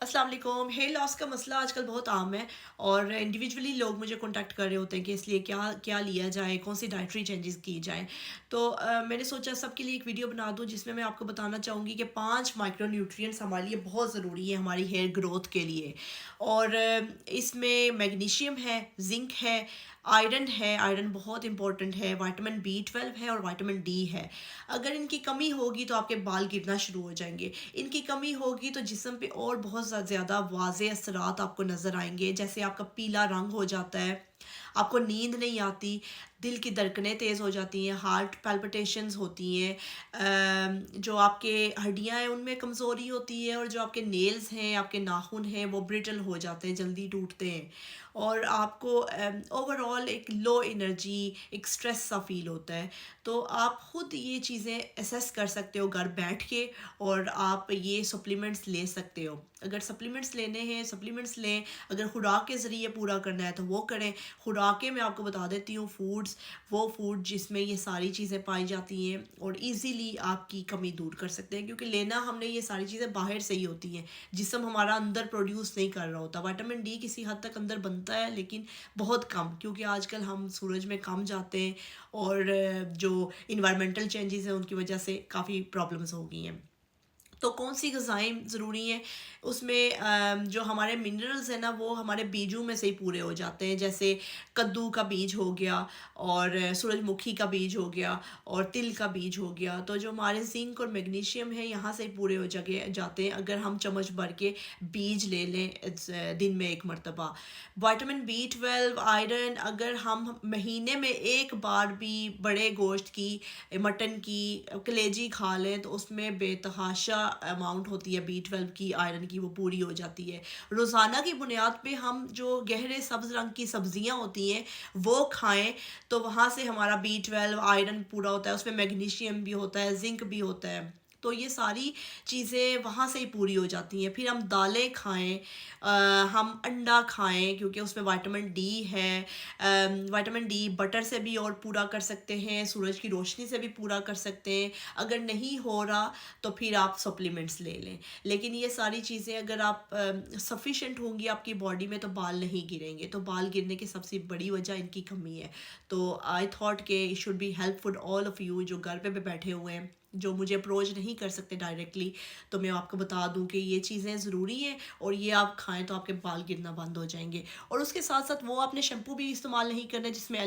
अस्सलाम वालेकुम। Hair loss का मसला आजकल बहुत आम है और इंडिविजुअली लोग मुझे कांटेक्ट कर रहे होते हैं कि इसलिए क्या क्या लिया जाए, कौन सी डाइटरी चेंजेस की जाएँ। तो मैंने सोचा सबके लिए एक वीडियो बना दूँ जिसमें मैं आपको बताना चाहूँगी कि 5 माइक्रो न्यूट्रिएंट्स हमारे लिए बहुत ज़रूरी है हमारी हेयर ग्रोथ के लिए। और इसमें मैग्नीशियम है, ज़िंक है, आयरन बहुत इंपॉर्टेंट है, विटामिन B12 है और विटामिन डी है। अगर इनकी कमी होगी तो आपके बाल गिरना शुरू हो जाएँगे। इनकी कमी होगी तो जिस्म पे और बहुत ज़्यादा वाज़ेह असरात आपको नज़र आएँगे, जैसे आपका पीला रंग हो जाता है, आपको नींद नहीं आती, दिल की धड़कनें तेज़ हो जाती हैं, हार्ट पैल्पिटेशंस होती हैं, जो आपके हड्डियाँ हैं उनमें कमज़ोरी होती है और जो आपके नेल्स हैं, आपके नाखून हैं वो ब्रिटल हो जाते हैं, जल्दी टूटते हैं और आपको ओवरऑल एक लो एनर्जी, एक स्ट्रेस सा फ़ील होता है। तो आप खुद ये चीज़ें असेस कर सकते हो घर बैठ के और आप ये सप्लीमेंट्स ले सकते हो। अगर सप्लीमेंट्स लेने हैं, सप्लीमेंट्स लें, अगर खुराक के ज़रिए पूरा करना है तो वो करें। खुराकें मैं आपको बता देती हूँ फूड्स, वो फूड जिसमें ये सारी चीज़ें पाई जाती हैं और ईज़िली आपकी कमी दूर कर सकते हैं क्योंकि लेना हमने ये सारी चीज़ें बाहर से ही होती हैं, जिस्म हमारा अंदर प्रोड्यूस नहीं कर रहा होता। विटामिन डी किसी हद तक अंदर बनता है लेकिन बहुत कम, क्योंकि आजकल हम सूरज में कम जाते हैं और जो इन्वायरमेंटल चेंजेस हैं उनकी वजह से काफ़ी प्रॉब्लम्स हो गई हैं। तो कौन सी ग़िज़ाएँ ज़रूरी हैं, उसमें जो हमारे मिनरल्स हैं ना वो हमारे बीजों में से ही पूरे हो जाते हैं। जैसे कद्दू का बीज हो गया और सूरजमुखी का बीज हो गया और तिल का बीज हो गया। तो जो हमारे ज़िंक और मैग्नीशियम है यहाँ से ही पूरे हो जगह जाते हैं अगर हम चम्मच भर के बीज ले लें दिन में 1 मरतबा। विटामिन B12, आयरन अगर हम महीने में 1 बार भी बड़े गोश्त की, मटन की कलेजी खा लें तो उसमें बेतहाशा अमाउंट होती है B12 की, आयरन की, वो पूरी हो जाती है। रोज़ाना की बुनियाद पे हम जो गहरे सब्ज़ रंग की सब्ज़ियाँ होती हैं वो खाएँ तो वहाँ से हमारा B12 आयरन पूरा होता है, उसमें मैग्नीशियम भी होता है, ज़िंक भी होता है। तो ये सारी चीज़ें वहाँ से ही पूरी हो जाती हैं। फिर हम दालें खाएँ, हम अंडा खाएँ क्योंकि उसमें विटामिन डी है। विटामिन डी बटर से भी और पूरा कर सकते हैं, सूरज की रोशनी से भी पूरा कर सकते हैं। अगर नहीं हो रहा तो फिर आप सप्लीमेंट्स ले लें। लेकिन ये सारी चीज़ें अगर आप सफिशिएंट होंगी आपकी बॉडी में तो बाल नहीं गिरेंगे। तो बाल गिरने की सबसे बड़ी वजह इनकी कमी है। तो आई थॉट कि it should be helpful all of you जो घर पे भी बैठे हुए हैं, जो मुझे अप्रोच नहीं कर सकते डायरेक्टली, तो मैं आपको बता दूं कि ये चीज़ें ज़रूरी हैं और ये आप खाएं तो आपके बाल गिरना बंद हो जाएंगे। और उसके साथ साथ वो आपने शैम्पू भी इस्तेमाल नहीं करना जिसमें